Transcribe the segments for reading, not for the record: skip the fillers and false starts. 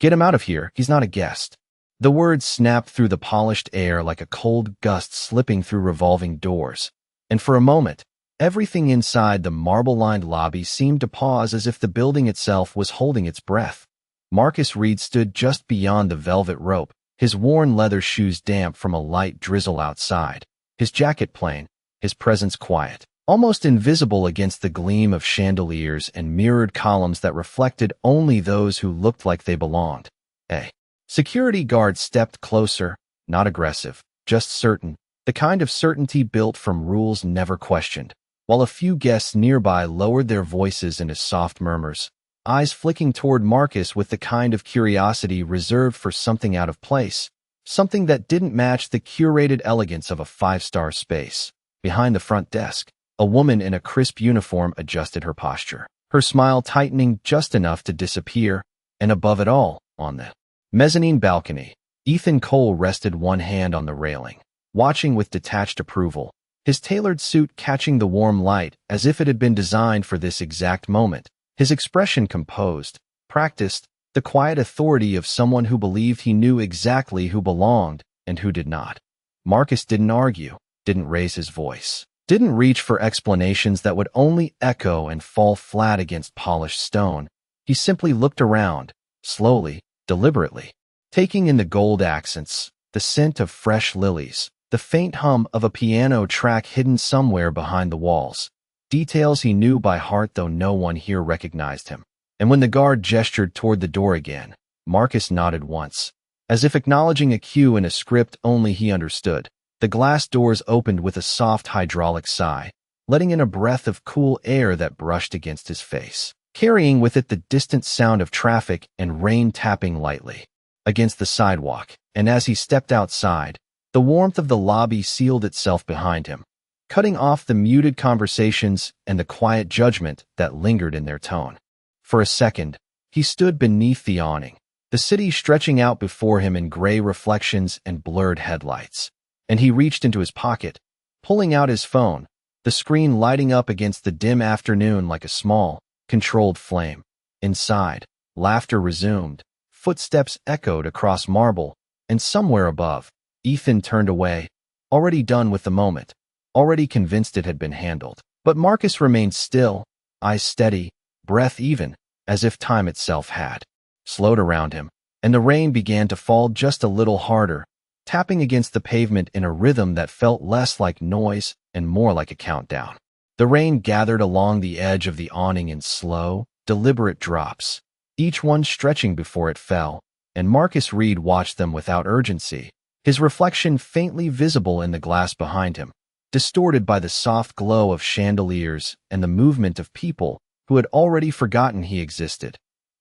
"Get him out of here. He's not a guest." The words snapped through the polished air like a cold gust slipping through revolving doors. And for a moment, everything inside the marble-lined lobby seemed to pause as if the building itself was holding its breath. Marcus Reed stood just beyond the velvet rope, his worn leather shoes damp from a light drizzle outside, his jacket plain, his presence quiet, almost invisible against the gleam of chandeliers and mirrored columns that reflected only those who looked like they belonged. A security guard stepped closer, not aggressive, just certain, the kind of certainty built from rules never questioned, while a few guests nearby lowered their voices into soft murmurs, eyes flicking toward Marcus with the kind of curiosity reserved for something out of place, something that didn't match the curated elegance of a five-star space. Behind the front desk, a woman in a crisp uniform adjusted her posture, her smile tightening just enough to disappear, and above it all, on the mezzanine balcony, Ethan Cole rested one hand on the railing, watching with detached approval, his tailored suit catching the warm light as if it had been designed for this exact moment, his expression composed, practiced, the quiet authority of someone who believed he knew exactly who belonged and who did not. Marcus didn't argue, didn't raise his voice, didn't reach for explanations that would only echo and fall flat against polished stone. He simply looked around, slowly, deliberately, taking in the gold accents, the scent of fresh lilies, the faint hum of a piano track hidden somewhere behind the walls, details he knew by heart though no one here recognized him. And when the guard gestured toward the door again, Marcus nodded once, as if acknowledging a cue in a script only he understood. The glass doors opened with a soft hydraulic sigh, letting in a breath of cool air that brushed against his face, carrying with it the distant sound of traffic and rain tapping lightly against the sidewalk. And as he stepped outside, the warmth of the lobby sealed itself behind him, cutting off the muted conversations and the quiet judgment that lingered in their tone. For a second, he stood beneath the awning, the city stretching out before him in gray reflections and blurred headlights. And he reached into his pocket, pulling out his phone, the screen lighting up against the dim afternoon like a small, controlled flame. Inside, laughter resumed, footsteps echoed across marble, and somewhere above, Ethan turned away, already done with the moment, already convinced it had been handled. But Marcus remained still, eyes steady, breath even, as if time itself had slowed around him, and the rain began to fall just a little harder, tapping against the pavement in a rhythm that felt less like noise and more like a countdown. The rain gathered along the edge of the awning in slow, deliberate drops, each one stretching before it fell, and Marcus Reed watched them without urgency, his reflection faintly visible in the glass behind him, distorted by the soft glow of chandeliers and the movement of people who had already forgotten he existed.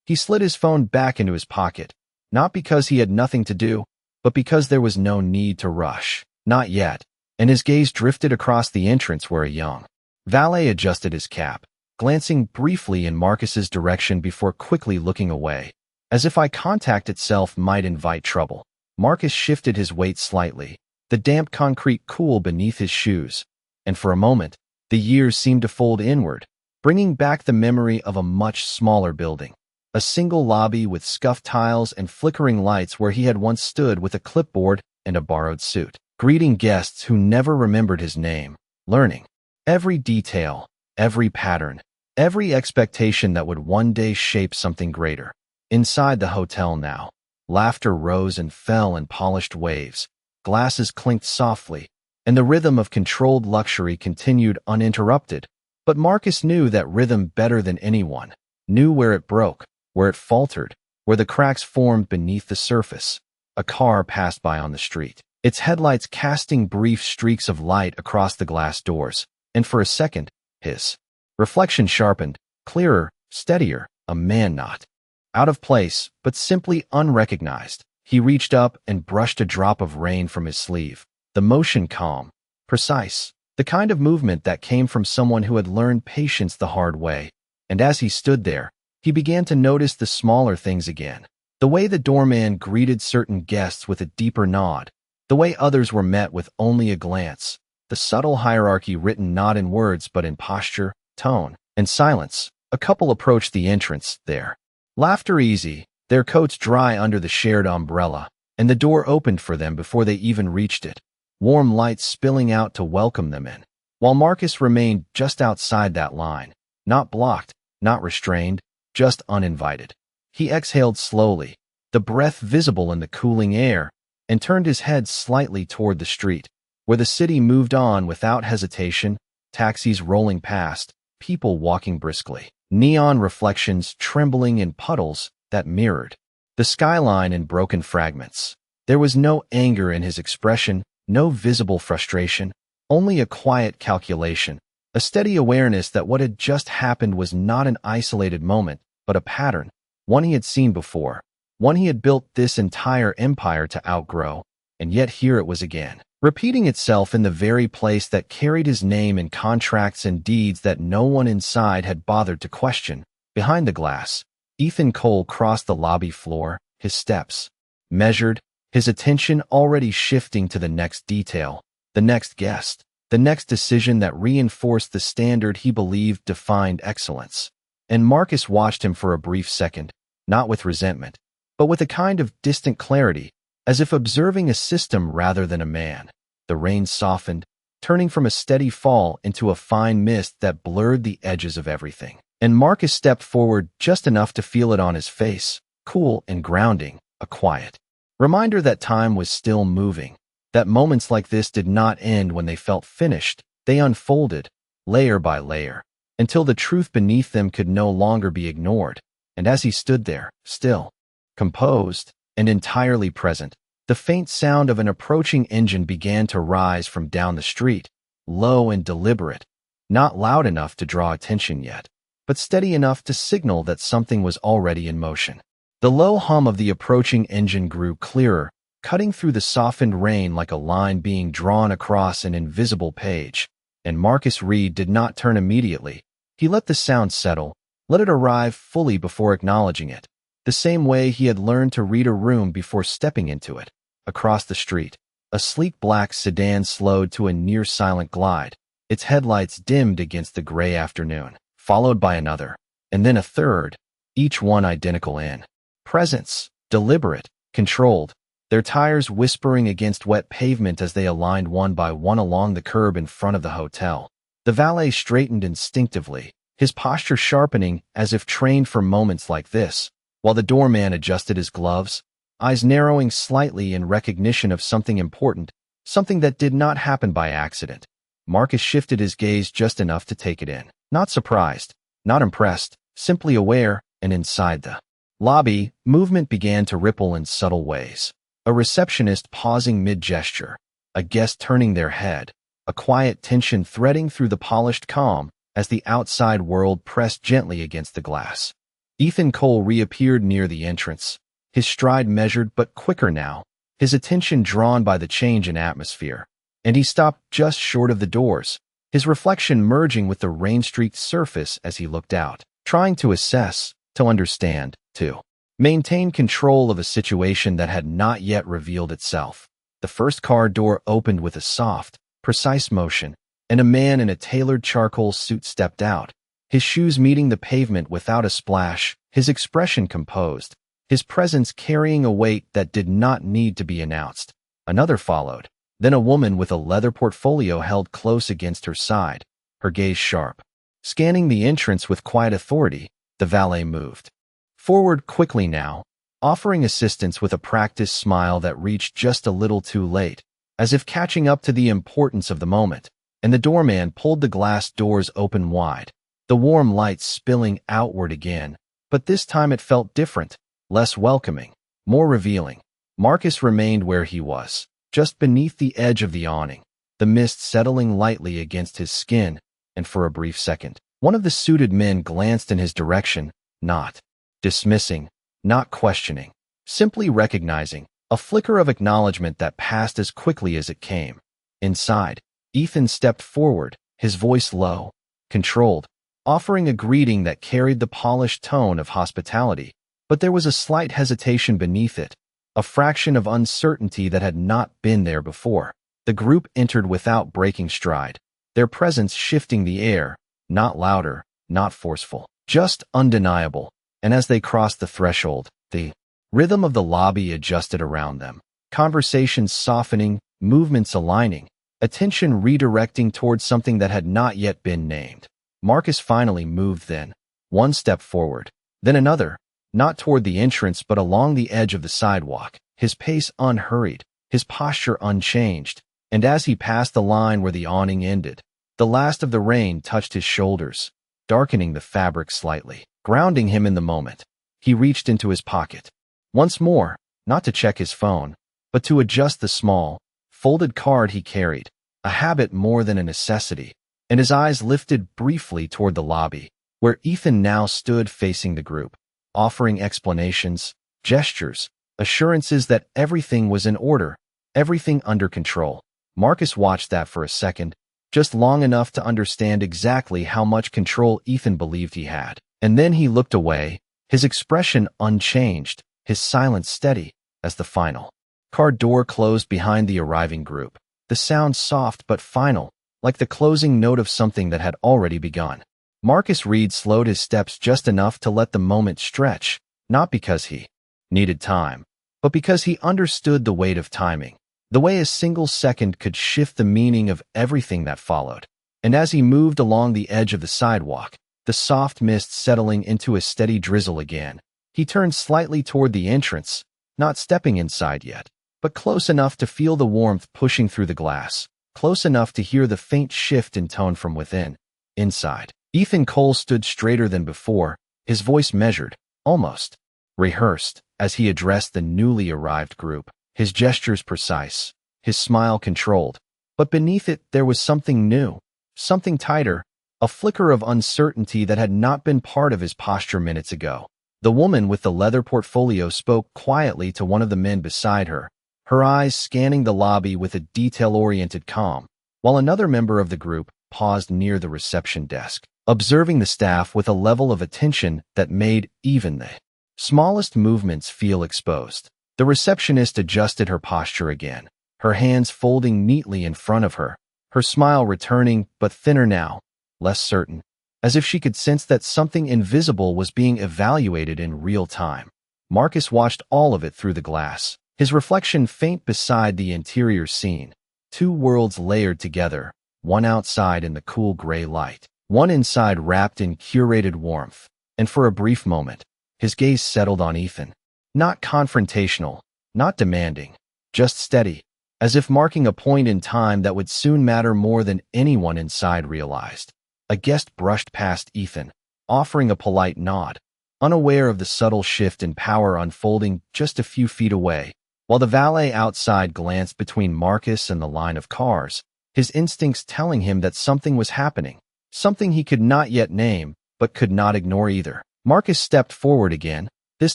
He slid his phone back into his pocket, not because he had nothing to do, but because there was no need to rush. Not yet. And his gaze drifted across the entrance where a young valet adjusted his cap, glancing briefly in Marcus's direction before quickly looking away, as if eye contact itself might invite trouble. Marcus shifted his weight slightly, the damp concrete cool beneath his shoes, and for a moment, the years seemed to fold inward, bringing back the memory of a much smaller building. A single lobby with scuffed tiles and flickering lights where he had once stood with a clipboard and a borrowed suit, greeting guests who never remembered his name, learning every detail, every pattern, every expectation that would one day shape something greater. Inside the hotel now, laughter rose and fell in polished waves, glasses clinked softly, and the rhythm of controlled luxury continued uninterrupted. But Marcus knew that rhythm better than anyone, knew where it broke, where it faltered, where the cracks formed beneath the surface. A car passed by on the street, its headlights casting brief streaks of light across the glass doors, and for a second, his reflection sharpened, clearer, steadier, a man not out of place, but simply unrecognized. He reached up and brushed a drop of rain from his sleeve, the motion calm, precise, the kind of movement that came from someone who had learned patience the hard way. And as he stood there, he began to notice the smaller things again. The way the doorman greeted certain guests with a deeper nod, the way others were met with only a glance, the subtle hierarchy written not in words but in posture, tone, and silence. A couple approached the entrance there. Laughter easy, their coats dry under the shared umbrella, and the door opened for them before they even reached it, warm light spilling out to welcome them in. While Marcus remained just outside that line, not blocked, not restrained, just uninvited. He exhaled slowly, the breath visible in the cooling air, and turned his head slightly toward the street, where the city moved on without hesitation, taxis rolling past, people walking briskly, neon reflections trembling in puddles that mirrored the skyline in broken fragments. There was no anger in his expression, no visible frustration, only a quiet calculation, a steady awareness that what had just happened was not an isolated moment, but a pattern, one he had seen before, one he had built this entire empire to outgrow, and yet here it was again, repeating itself in the very place that carried his name in contracts and deeds that no one inside had bothered to question. Behind the glass, Ethan Cole crossed the lobby floor, his steps measured, his attention already shifting to the next detail, the next guest, the next decision that reinforced the standard he believed defined excellence. And Marcus watched him for a brief second, not with resentment, but with a kind of distant clarity, as if observing a system rather than a man. The rain softened, turning from a steady fall into a fine mist that blurred the edges of everything. And Marcus stepped forward just enough to feel it on his face, cool and grounding, a quiet reminder that time was still moving, that moments like this did not end when they felt finished. They unfolded, layer by layer, until the truth beneath them could no longer be ignored. And as he stood there, still, composed, and entirely present, the faint sound of an approaching engine began to rise from down the street, low and deliberate, not loud enough to draw attention yet, but steady enough to signal that something was already in motion. The low hum of the approaching engine grew clearer, cutting through the softened rain like a line being drawn across an invisible page. And Marcus Reed did not turn immediately. He let the sound settle, let it arrive fully before acknowledging it, the same way he had learned to read a room before stepping into it. Across the street, a sleek black sedan slowed to a near-silent glide, its headlights dimmed against the gray afternoon, followed by another, and then a third, each one identical in presence, deliberate, controlled, their tires whispering against wet pavement as they aligned one by one along the curb in front of the hotel. The valet straightened instinctively, his posture sharpening as if trained for moments like this, while the doorman adjusted his gloves, eyes narrowing slightly in recognition of something important, something that did not happen by accident. Marcus shifted his gaze just enough to take it in, not surprised, not impressed, simply aware, and inside the lobby, movement began to ripple in subtle ways. A receptionist pausing mid-gesture, a guest turning their head, a quiet tension threading through the polished calm as the outside world pressed gently against the glass. Ethan Cole reappeared near the entrance, his stride measured but quicker now, his attention drawn by the change in atmosphere. And he stopped just short of the doors, his reflection merging with the rain-streaked surface as he looked out, trying to assess, to understand, to maintain control of a situation that had not yet revealed itself. The first car door opened with a soft, precise motion, and a man in a tailored charcoal suit stepped out, his shoes meeting the pavement without a splash, his expression composed, his presence carrying a weight that did not need to be announced. Another followed, then a woman with a leather portfolio held close against her side, her gaze sharp. Scanning the entrance with quiet authority, the valet moved forward quickly now, offering assistance with a practiced smile that reached just a little too late, as if catching up to the importance of the moment, and the doorman pulled the glass doors open wide, the warm light spilling outward again, but this time it felt different, less welcoming, more revealing. Marcus remained where he was, just beneath the edge of the awning, the mist settling lightly against his skin, and for a brief second, one of the suited men glanced in his direction, not dismissing, not questioning, simply recognizing, a flicker of acknowledgement that passed as quickly as it came. Inside, Ethan stepped forward, his voice low, controlled, offering a greeting that carried the polished tone of hospitality, but there was a slight hesitation beneath it, a fraction of uncertainty that had not been there before. The group entered without breaking stride, their presence shifting the air, not louder, not forceful, just undeniable. And as they crossed the threshold, the Rhythm of the lobby adjusted around them. Conversations softening, movements aligning, attention redirecting towards something that had not yet been named. Marcus finally moved then. One step forward, then another, not toward the entrance but along the edge of the sidewalk, his pace unhurried, his posture unchanged, and as he passed the line where the awning ended, the last of the rain touched his shoulders, darkening the fabric slightly, grounding him in the moment. He reached into his pocket. Once more, not to check his phone, but to adjust the small, folded card he carried, a habit more than a necessity, and his eyes lifted briefly toward the lobby, where Ethan now stood facing the group, offering explanations, gestures, assurances that everything was in order, everything under control. Marcus watched that for a second, just long enough to understand exactly how much control Ethan believed he had. And then he looked away, his expression unchanged, his silence steady, as the final car door closed behind the arriving group. The sound soft but final, like the closing note of something that had already begun. Marcus Reed slowed his steps just enough to let the moment stretch, not because he needed time, but because he understood the weight of timing, the way a single second could shift the meaning of everything that followed. And as he moved along the edge of the sidewalk, the soft mist settling into a steady drizzle again, he turned slightly toward the entrance, not stepping inside yet, but close enough to feel the warmth pushing through the glass, close enough to hear the faint shift in tone from within. Inside, Ethan Cole stood straighter than before, his voice measured, almost rehearsed, as he addressed the newly arrived group, his gestures precise, his smile controlled. But beneath it there was something new, something tighter, a flicker of uncertainty that had not been part of his posture minutes ago. The woman with the leather portfolio spoke quietly to one of the men beside her, her eyes scanning the lobby with a detail-oriented calm, while another member of the group paused near the reception desk, observing the staff with a level of attention that made even the smallest movements feel exposed. The receptionist adjusted her posture again, her hands folding neatly in front of her, her smile returning but thinner now, less certain, as if she could sense that something invisible was being evaluated in real time. Marcus watched all of it through the glass, his reflection faint beside the interior scene. Two worlds layered together, one outside in the cool gray light, one inside wrapped in curated warmth. And for a brief moment, his gaze settled on Ethan. Not confrontational, not demanding, just steady, as if marking a point in time that would soon matter more than anyone inside realized. A guest brushed past Ethan, offering a polite nod, unaware of the subtle shift in power unfolding just a few feet away, while the valet outside glanced between Marcus and the line of cars, his instincts telling him that something was happening, something he could not yet name, but could not ignore either. Marcus stepped forward again, this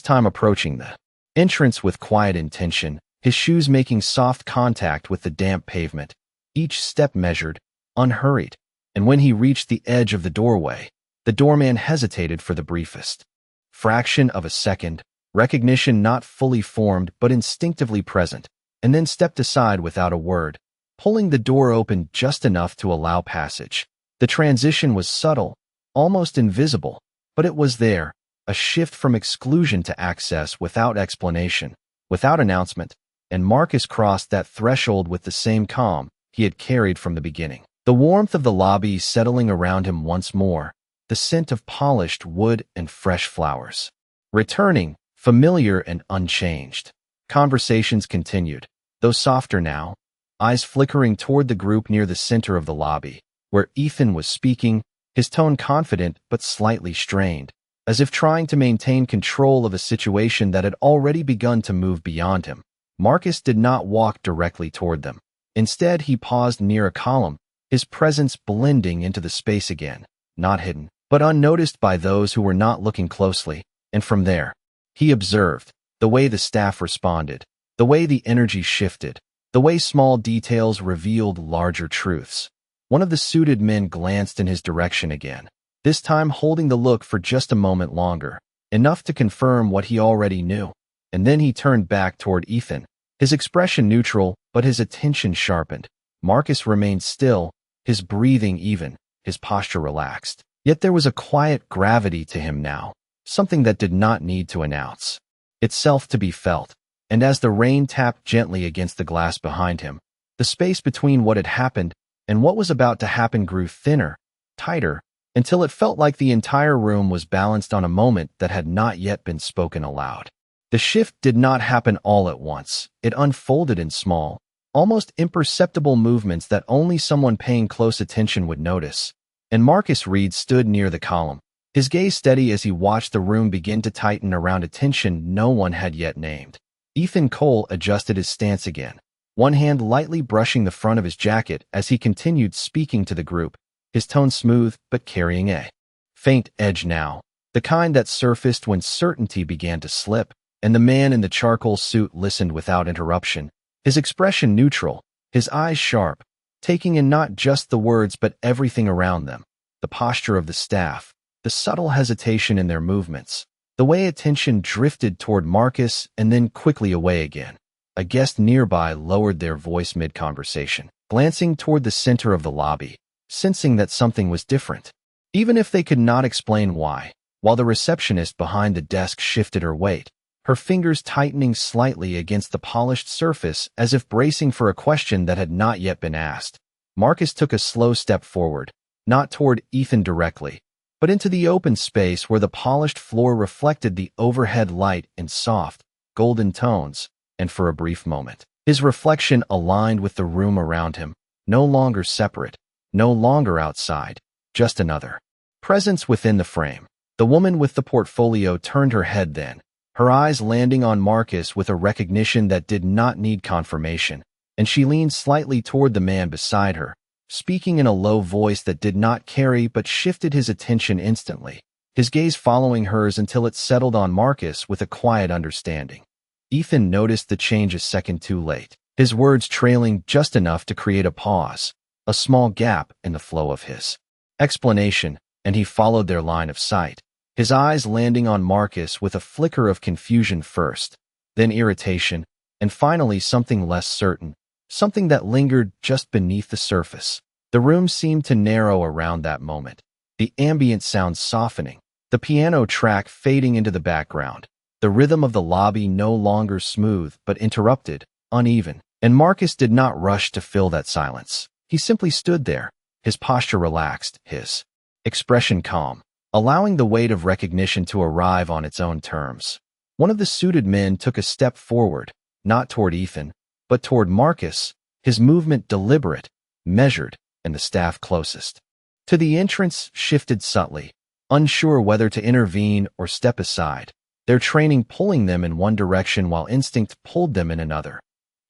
time approaching the entrance with quiet intention, his shoes making soft contact with the damp pavement, each step measured, unhurried. And when he reached the edge of the doorway, the doorman hesitated for the briefest fraction of a second, recognition not fully formed but instinctively present, and then stepped aside without a word, pulling the door open just enough to allow passage. The transition was subtle, almost invisible, but it was there, a shift from exclusion to access without explanation, without announcement, and Marcus crossed that threshold with the same calm he had carried from the beginning. The warmth of the lobby settling around him once more, the scent of polished wood and fresh flowers. Returning, familiar and unchanged. Conversations continued, though softer now, eyes flickering toward the group near the center of the lobby, where Ethan was speaking, his tone confident but slightly strained, as if trying to maintain control of a situation that had already begun to move beyond him. Marcus did not walk directly toward them. Instead, he paused near a column, his presence blending into the space again, not hidden, but unnoticed by those who were not looking closely. And from there, he observed the way the staff responded, the way the energy shifted, the way small details revealed larger truths. One of the suited men glanced in his direction again, this time holding the look for just a moment longer, enough to confirm what he already knew. And then he turned back toward Ethan, his expression neutral, but his attention sharpened. Marcus remained still, his breathing even, his posture relaxed. Yet there was a quiet gravity to him now, something that did not need to announce. itself to be felt, and as the rain tapped gently against the glass behind him, the space between what had happened and what was about to happen grew thinner, tighter, until it felt like the entire room was balanced on a moment that had not yet been spoken aloud. The shift did not happen all at once. It unfolded in small, almost imperceptible movements that only someone paying close attention would notice. And Marcus Reed stood near the column, his gaze steady as he watched the room begin to tighten around a tension no one had yet named. Ethan Cole adjusted his stance again, one hand lightly brushing the front of his jacket as he continued speaking to the group, his tone smooth but carrying a faint edge now, the kind that surfaced when certainty began to slip. And the man in the charcoal suit listened without interruption, his expression neutral, his eyes sharp, taking in not just the words but everything around them, the posture of the staff, the subtle hesitation in their movements, the way attention drifted toward Marcus and then quickly away again. A guest nearby lowered their voice mid-conversation, glancing toward the center of the lobby, sensing that something was different, even if they could not explain why, while the receptionist behind the desk shifted her weight, her fingers tightening slightly against the polished surface as if bracing for a question that had not yet been asked. Marcus took a slow step forward, not toward Ethan directly, but into the open space where the polished floor reflected the overhead light in soft, golden tones, and for a brief moment, his reflection aligned with the room around him, no longer separate, no longer outside, just another presence within the frame. The woman with the portfolio turned her head then, her eyes landing on Marcus with a recognition that did not need confirmation, and she leaned slightly toward the man beside her, speaking in a low voice that did not carry but shifted his attention instantly, his gaze following hers until it settled on Marcus with a quiet understanding. Ethan noticed the change a second too late, his words trailing just enough to create a pause, a small gap in the flow of his explanation, and he followed their line of sight, his eyes landing on Marcus with a flicker of confusion first, then irritation, and finally something less certain, something that lingered just beneath the surface. The room seemed to narrow around that moment, the ambient sounds softening, the piano track fading into the background, the rhythm of the lobby no longer smooth but interrupted, uneven, and Marcus did not rush to fill that silence. He simply stood there, his posture relaxed, his expression calm, allowing the weight of recognition to arrive on its own terms. One of the suited men took a step forward, not toward Ethan, but toward Marcus, his movement deliberate, measured, and the staff closest to the entrance shifted subtly, unsure whether to intervene or step aside, their training pulling them in one direction while instinct pulled them in another.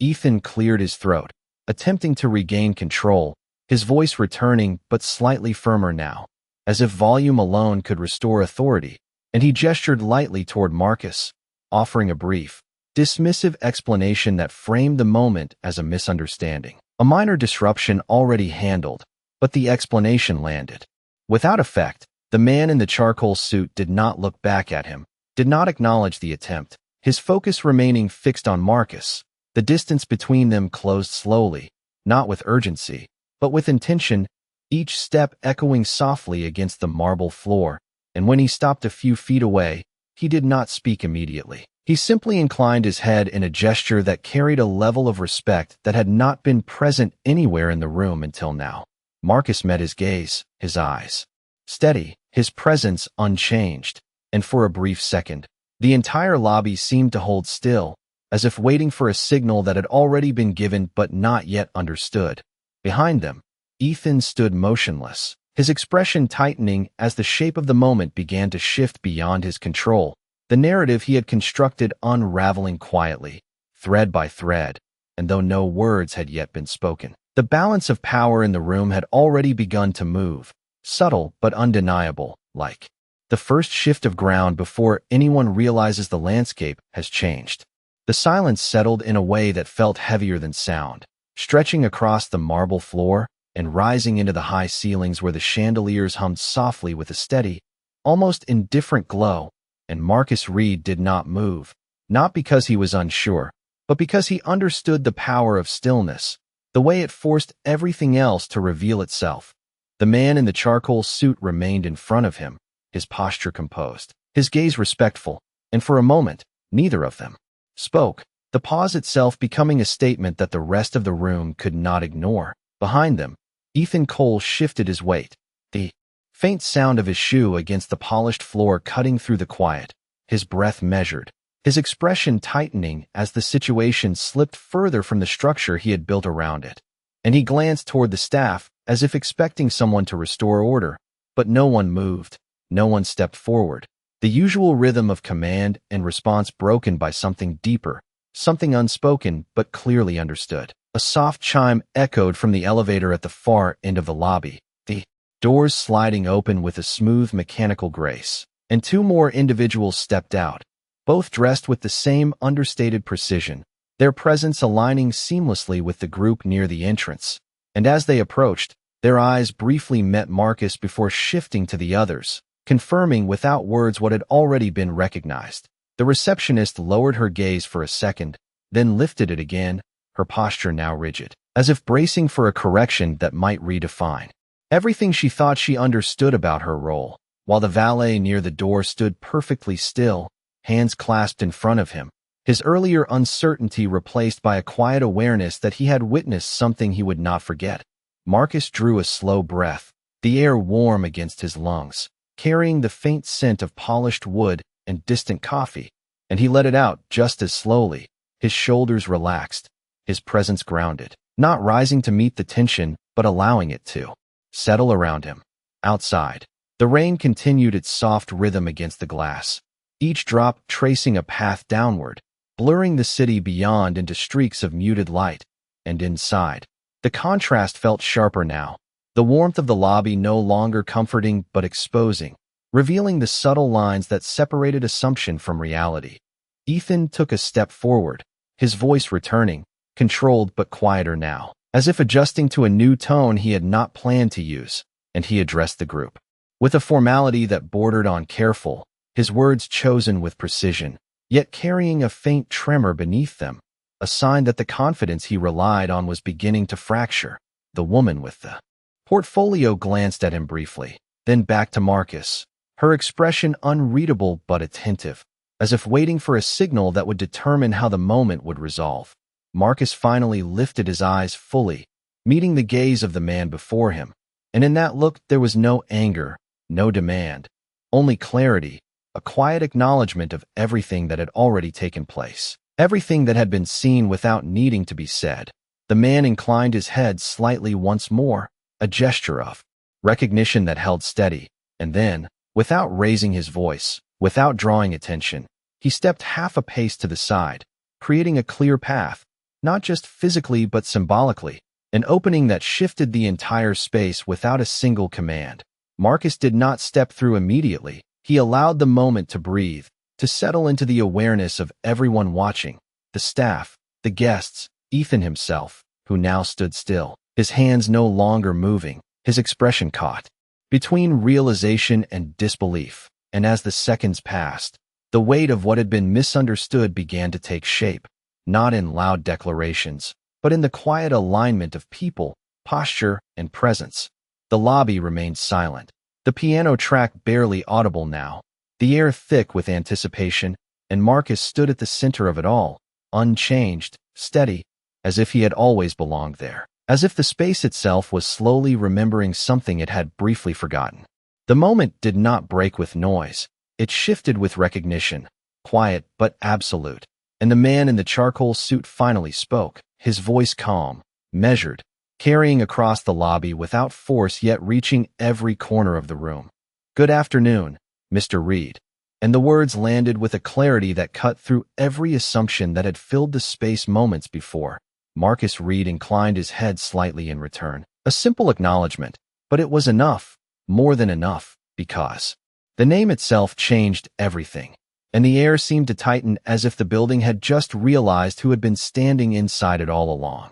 Ethan cleared his throat, attempting to regain control, his voice returning but slightly firmer now, as if volume alone could restore authority, and he gestured lightly toward Marcus, offering a brief, dismissive explanation that framed the moment as a misunderstanding. A minor disruption already handled, but the explanation landed. Without effect, the man in the charcoal suit did not look back at him, did not acknowledge the attempt, his focus remaining fixed on Marcus. The distance between them closed slowly, not with urgency, but with intention, each step echoing softly against the marble floor, and when he stopped a few feet away, he did not speak immediately. He simply inclined his head in a gesture that carried a level of respect that had not been present anywhere in the room until now. Marcus met his gaze, his eyes steady, his presence unchanged, and for a brief second, the entire lobby seemed to hold still, as if waiting for a signal that had already been given but not yet understood. Behind them, Ethan stood motionless, his expression tightening as the shape of the moment began to shift beyond his control, the narrative he had constructed unraveling quietly, thread by thread, and though no words had yet been spoken, the balance of power in the room had already begun to move, subtle but undeniable, like the first shift of ground before anyone realizes the landscape has changed. The silence settled in a way that felt heavier than sound, stretching across the marble floor and rising into the high ceilings where the chandeliers hummed softly with a steady, almost indifferent glow, and Marcus Reed did not move, not because he was unsure, but because he understood the power of stillness, the way it forced everything else to reveal itself. The man in the charcoal suit remained in front of him, his posture composed, his gaze respectful, and for a moment, Neither of them spoke, the pause itself becoming a statement that the rest of the room could not ignore. Behind them, Ethan Cole shifted his weight, the faint sound of his shoe against the polished floor cutting through the quiet, his breath measured, his expression tightening as the situation slipped further from the structure he had built around it. And he glanced toward the staff, as if expecting someone to restore order, but no one moved, no one stepped forward. The usual rhythm of command and response broken by something deeper, something unspoken but clearly understood. A soft chime echoed from the elevator at the far end of the lobby, the doors sliding open with a smooth mechanical grace, and two more individuals stepped out, both dressed with the same understated precision, their presence aligning seamlessly with the group near the entrance. And as they approached, their eyes briefly met Marcus before shifting to the others, confirming without words what had already been recognized. The receptionist lowered her gaze for a second, then lifted it again, her posture now rigid, as if bracing for a correction that might redefine everything she thought she understood about her role, while the valet near the door stood perfectly still, hands clasped in front of him, his earlier uncertainty replaced by a quiet awareness that he had witnessed something he would not forget. Marcus drew a slow breath, the air warm against his lungs, carrying the faint scent of polished wood and distant coffee, and he let it out just as slowly, his shoulders relaxed, his presence grounded, not rising to meet the tension, but allowing it to settle around him. Outside, the rain continued its soft rhythm against the glass, each drop tracing a path downward, blurring the city beyond into streaks of muted light. And inside, the contrast felt sharper now, the warmth of the lobby no longer comforting but exposing, revealing the subtle lines that separated assumption from reality. Ethan took a step forward, his voice returning, controlled but quieter now, as if adjusting to a new tone he had not planned to use, and he addressed the group with a formality that bordered on careful, his words chosen with precision, yet carrying a faint tremor beneath them, a sign that the confidence he relied on was beginning to fracture. The woman with the portfolio glanced at him briefly, then back to Marcus, her expression unreadable but attentive, as if waiting for a signal that would determine how the moment would resolve. Marcus finally lifted his eyes fully, meeting the gaze of the man before him, and in that look there was no anger, no demand, only clarity, a quiet acknowledgement of everything that had already taken place, everything that had been seen without needing to be said. The man inclined his head slightly once more, a gesture of recognition that held steady, and then, without raising his voice, without drawing attention, he stepped half a pace to the side, creating a clear path, not just physically but symbolically, an opening that shifted the entire space without a single command. Marcus did not step through immediately. He allowed the moment to breathe, to settle into the awareness of everyone watching, the staff, the guests, Ethan himself, who now stood still, his hands no longer moving, his expression caught between realization and disbelief. And as the seconds passed, the weight of what had been misunderstood began to take shape, not in loud declarations, but in the quiet alignment of people, posture, and presence. The lobby remained silent, the piano track barely audible now, the air thick with anticipation, and Marcus stood at the center of it all, unchanged, steady, as if he had always belonged there, as if the space itself was slowly remembering something it had briefly forgotten. The moment did not break with noise, it shifted with recognition, quiet but absolute, and the man in the charcoal suit finally spoke, his voice calm, measured, carrying across the lobby without force yet reaching every corner of the room. "Good afternoon, Mr. Reed." And the words landed with a clarity that cut through every assumption that had filled the space moments before. Marcus Reed inclined his head slightly in return, a simple acknowledgement, but it was enough, more than enough, because the name itself changed everything, and the air seemed to tighten as if the building had just realized who had been standing inside it all along.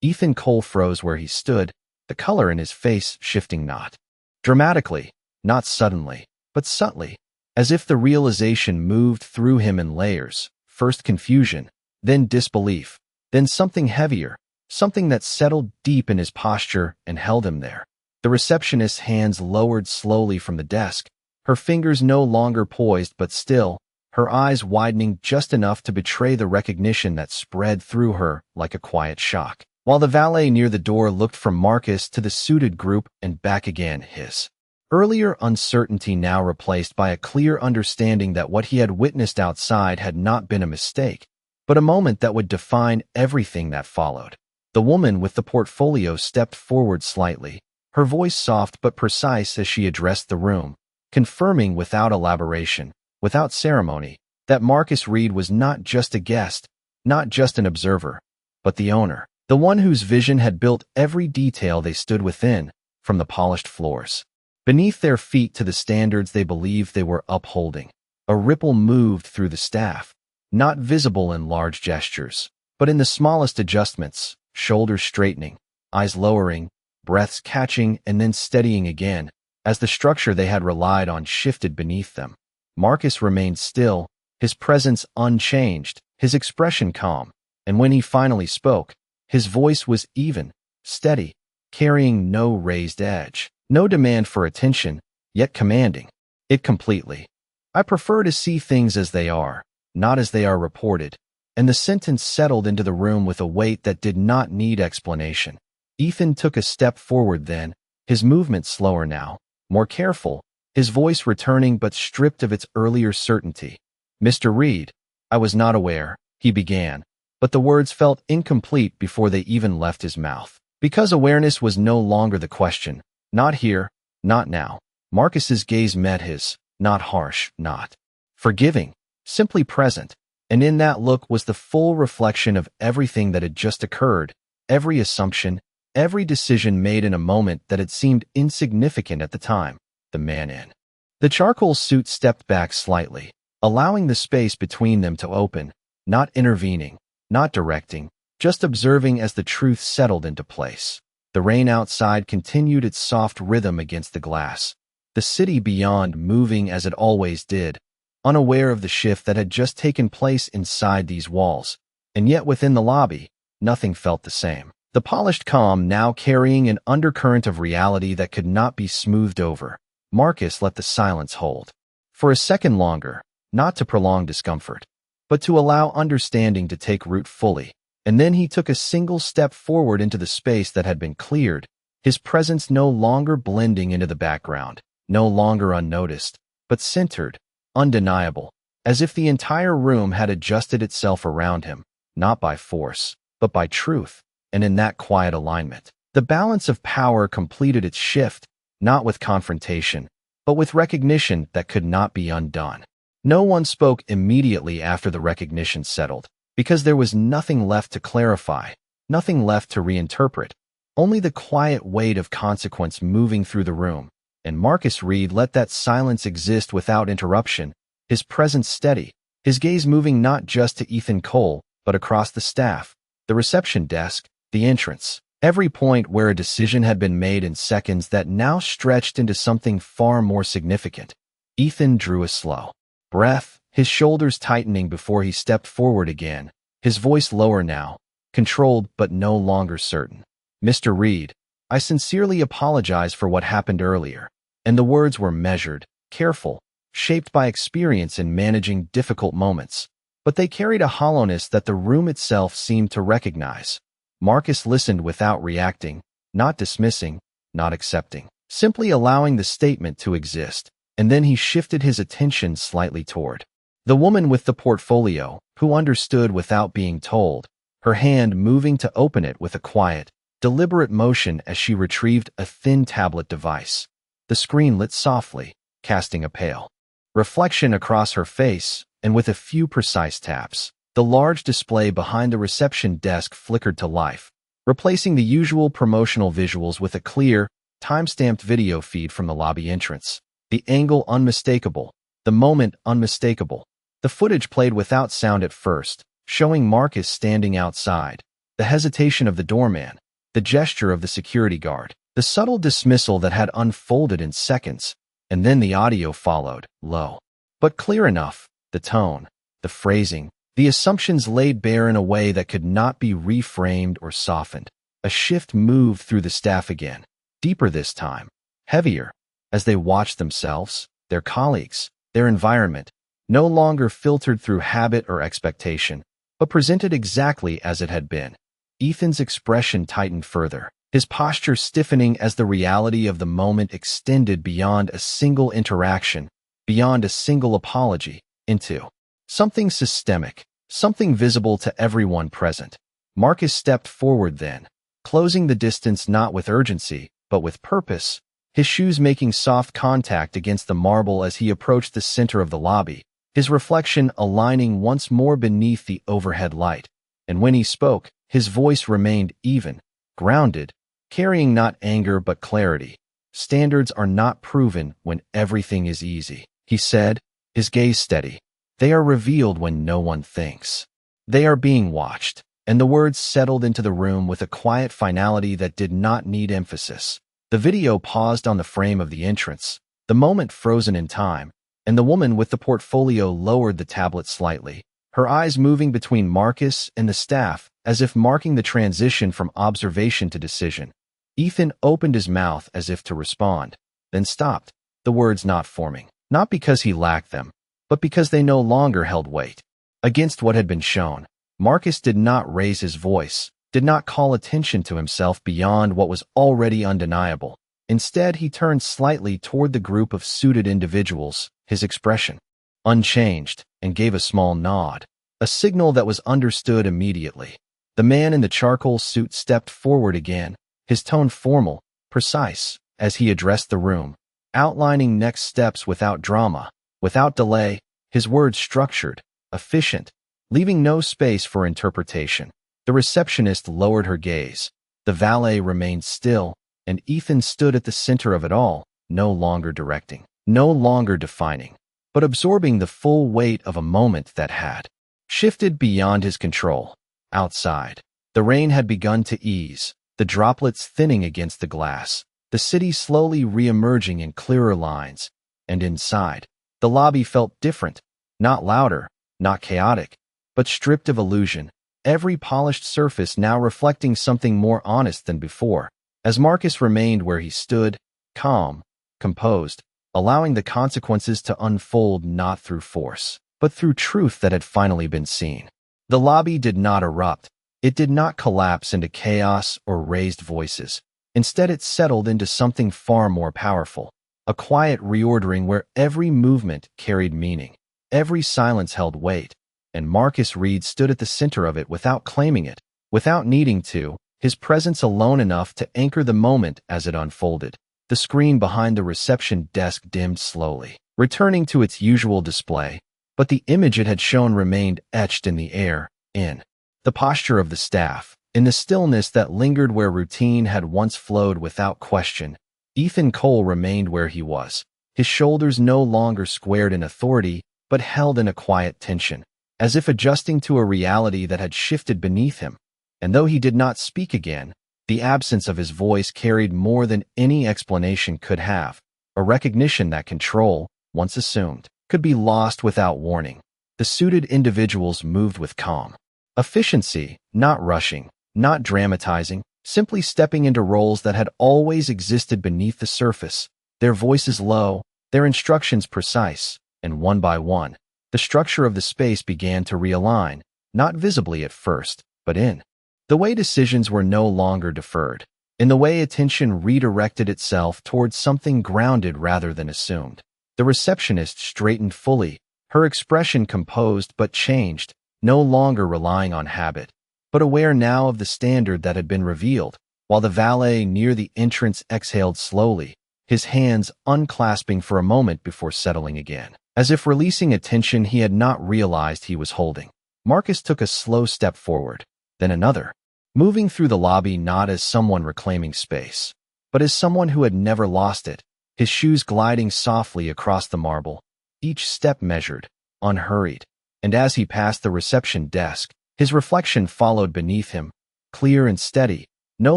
Ethan Cole froze where he stood, the color in his face shifting not dramatically, not suddenly, but subtly, as if the realization moved through him in layers, first confusion, then disbelief, then something heavier, something that settled deep in his posture and held him there. The receptionist's hands lowered slowly from the desk, her fingers no longer poised but still, her eyes widening just enough to betray the recognition that spread through her like a quiet shock. While the valet near the door looked from Marcus to the suited group and back again, his earlier uncertainty now replaced by a clear understanding that what he had witnessed outside had not been a mistake, but a moment that would define everything that followed. The woman with the portfolio stepped forward slightly, her voice soft but precise as she addressed the room, confirming without elaboration, without ceremony, that Marcus Reed was not just a guest, not just an observer, but the owner, the one whose vision had built every detail they stood within, from the polished floors beneath their feet to the standards they believed they were upholding. A ripple moved through the staff, not visible in large gestures, but in the smallest adjustments, shoulders straightening, eyes lowering, breaths catching and then steadying again, as the structure they had relied on shifted beneath them. Marcus remained still, his presence unchanged, his expression calm, and when he finally spoke, his voice was even, steady, carrying no raised edge, no demand for attention, yet commanding it completely. I prefer to see things as they are, not as they are reported, and the sentence settled into the room with a weight that did not need explanation. Ethan took a step forward then, his movement slower now, more careful, his voice returning but stripped of its earlier certainty. "Mr. Reed, I was not aware," he began, but the words felt incomplete before they even left his mouth. Because awareness was no longer the question. Not here, not now. Marcus's gaze met his, not harsh, not forgiving, simply present, and in that look was the full reflection of everything that had just occurred, every assumption, every decision made in a moment that had seemed insignificant at the time. The man in the charcoal suit stepped back slightly, allowing the space between them to open, not intervening, not directing, just observing as the truth settled into place. The rain outside continued its soft rhythm against the glass, the city beyond moving as it always did, unaware of the shift that had just taken place inside these walls, and yet within the lobby, nothing felt the same. The polished calm now carrying an undercurrent of reality that could not be smoothed over. Marcus let the silence hold. For a second longer, not to prolong discomfort, but to allow understanding to take root fully. And then he took a single step forward into the space that had been cleared, his presence no longer blending into the background, no longer unnoticed, but centered, undeniable, as if the entire room had adjusted itself around him, not by force, but by truth. And in that quiet alignment, the balance of power completed its shift, not with confrontation, but with recognition that could not be undone. No one spoke immediately after the recognition settled, because there was nothing left to clarify, nothing left to reinterpret, only the quiet weight of consequence moving through the room, and Marcus Reed let that silence exist without interruption, his presence steady, his gaze moving not just to Ethan Cole, but across the staff, the reception desk, the entrance, every point where a decision had been made in seconds that now stretched into something far more significant. Ethan drew a slow breath, his shoulders tightening before he stepped forward again, his voice lower now, controlled but no longer certain. "Mr. Reed, I sincerely apologize for what happened earlier." And the words were measured, careful, shaped by experience in managing difficult moments, but they carried a hollowness that the room itself seemed to recognize. Marcus listened without reacting, not dismissing, not accepting, simply allowing the statement to exist, and then he shifted his attention slightly toward the woman with the portfolio, who understood without being told, her hand moving to open it with a quiet, deliberate motion as she retrieved a thin tablet device. The screen lit softly, casting a pale reflection across her face, and with a few precise taps, the large display behind the reception desk flickered to life, replacing the usual promotional visuals with a clear, time-stamped video feed from the lobby entrance. The angle unmistakable, the moment unmistakable. The footage played without sound at first, showing Marcus standing outside, the hesitation of the doorman, the gesture of the security guard, the subtle dismissal that had unfolded in seconds, and then the audio followed, low, but clear enough, the tone, the phrasing, the assumptions laid bare in a way that could not be reframed or softened. A shift moved through the staff again, deeper this time, heavier, as they watched themselves, their colleagues, their environment, no longer filtered through habit or expectation, but presented exactly as it had been. Ethan's expression tightened further, his posture stiffening as the reality of the moment extended beyond a single interaction, beyond a single apology, into something systemic, something visible to everyone present. Marcus stepped forward then, closing the distance not with urgency, but with purpose, his shoes making soft contact against the marble as he approached the center of the lobby, his reflection aligning once more beneath the overhead light. And when he spoke, his voice remained even, grounded, carrying not anger but clarity. "Standards are not proven when everything is easy," he said, his gaze steady. "They are revealed when no one thinks. They are being watched." And the words settled into the room with a quiet finality that did not need emphasis. The video paused on the frame of the entrance, the moment frozen in time, and the woman with the portfolio lowered the tablet slightly, her eyes moving between Marcus and the staff as if marking the transition from observation to decision. Ethan opened his mouth as if to respond, then stopped, the words not forming, not because he lacked them, but because they no longer held weight. Against what had been shown, Marcus did not raise his voice, did not call attention to himself beyond what was already undeniable. Instead, he turned slightly toward the group of suited individuals, his expression unchanged, and gave a small nod, a signal that was understood immediately. The man in the charcoal suit stepped forward again, his tone formal, precise, as he addressed the room, outlining next steps without drama, without delay, his words structured, efficient, leaving no space for interpretation. The receptionist lowered her gaze. The valet remained still, and Ethan stood at the center of it all, no longer directing, no longer defining, but absorbing the full weight of a moment that had shifted beyond his control. Outside, the rain had begun to ease, the droplets thinning against the glass, the city slowly re-emerging in clearer lines, and inside, the lobby felt different, not louder, not chaotic, but stripped of illusion, every polished surface now reflecting something more honest than before. As Marcus remained where he stood, calm, composed, allowing the consequences to unfold not through force, but through truth that had finally been seen. The lobby did not erupt. It did not collapse into chaos or raised voices. Instead, it settled into something far more powerful, a quiet reordering where every movement carried meaning, every silence held weight, and Marcus Reed stood at the center of it without claiming it, without needing to, his presence alone enough to anchor the moment as it unfolded. The screen behind the reception desk dimmed slowly, returning to its usual display, but the image it had shown remained etched in the air, in the posture of the staff, in the stillness that lingered where routine had once flowed without question. Ethan Cole remained where he was, his shoulders no longer squared in authority, but held in a quiet tension, as if adjusting to a reality that had shifted beneath him. And though he did not speak again, the absence of his voice carried more than any explanation could have, a recognition that control, once assumed, could be lost without warning. The suited individuals moved with calm efficiency, not rushing, not dramatizing, simply stepping into roles that had always existed beneath the surface, their voices low, their instructions precise, and one by one, the structure of the space began to realign, not visibly at first, but in the way decisions were no longer deferred, in the way attention redirected itself towards something grounded rather than assumed. The receptionist straightened fully, her expression composed but changed, no longer relying on habit, but aware now of the standard that had been revealed, while the valet near the entrance exhaled slowly, his hands unclasping for a moment before settling again, as if releasing a tension he had not realized he was holding. Marcus took a slow step forward, then another, moving through the lobby not as someone reclaiming space, but as someone who had never lost it, his shoes gliding softly across the marble, each step measured, unhurried. And as he passed the reception desk, his reflection followed beneath him, clear and steady, no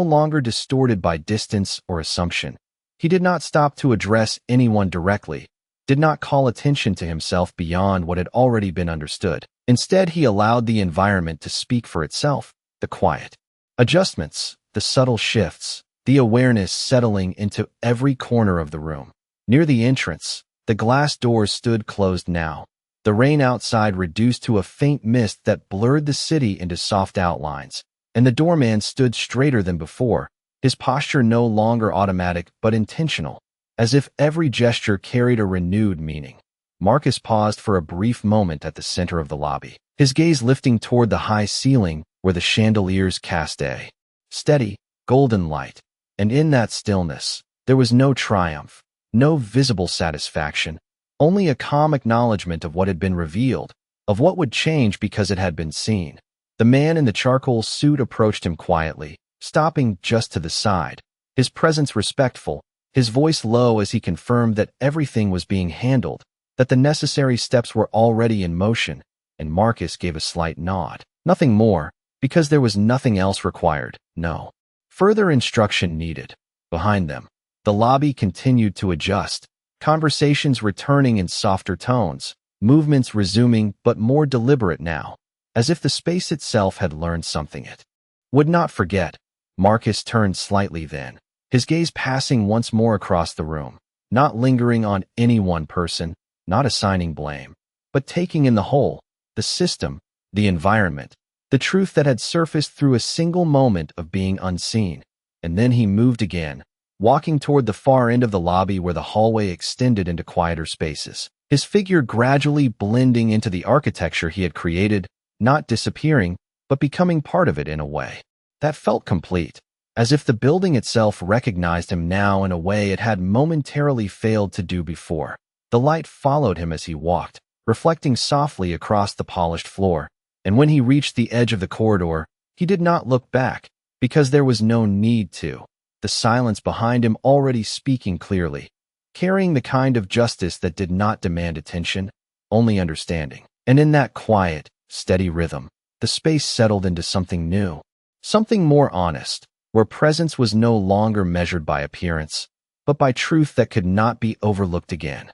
longer distorted by distance or assumption. He did not stop to address anyone directly, did not call attention to himself beyond what had already been understood. Instead, he allowed the environment to speak for itself, the quiet adjustments, the subtle shifts, the awareness settling into every corner of the room. Near the entrance, the glass doors stood closed now, The rain outside reduced to a faint mist that blurred the city into soft outlines, and the doorman stood straighter than before, his posture no longer automatic but intentional, as if every gesture carried a renewed meaning. Marcus paused for a brief moment at the center of the lobby, his gaze lifting toward the high ceiling where the chandeliers cast a steady, golden light. And in that stillness, there was no triumph, no visible satisfaction, only a calm acknowledgement of what had been revealed, of what would change because it had been seen. The man in the charcoal suit approached him quietly, stopping just to the side, his presence respectful, his voice low as he confirmed that everything was being handled, that the necessary steps were already in motion, and Marcus gave a slight nod. Nothing more, because there was nothing else required, no further instruction needed. Behind them, the lobby continued to adjust, conversations returning in softer tones, movements resuming but more deliberate now, as if the space itself had learned something it would not forget. Marcus turned slightly then, his gaze passing once more across the room, not lingering on any one person, not assigning blame, but taking in the whole, the system, the environment, the truth that had surfaced through a single moment of being unseen. And then he moved again, walking toward the far end of the lobby where the hallway extended into quieter spaces, his figure gradually blending into the architecture he had created, not disappearing, but becoming part of it in a way that felt complete, as if the building itself recognized him now in a way it had momentarily failed to do before. The light followed him as he walked, reflecting softly across the polished floor, and when he reached the edge of the corridor, he did not look back, because there was no need to. The silence behind him already speaking clearly, carrying the kind of justice that did not demand attention, only understanding. And in that quiet, steady rhythm, the space settled into something new, something more honest, where presence was no longer measured by appearance, but by truth that could not be overlooked again.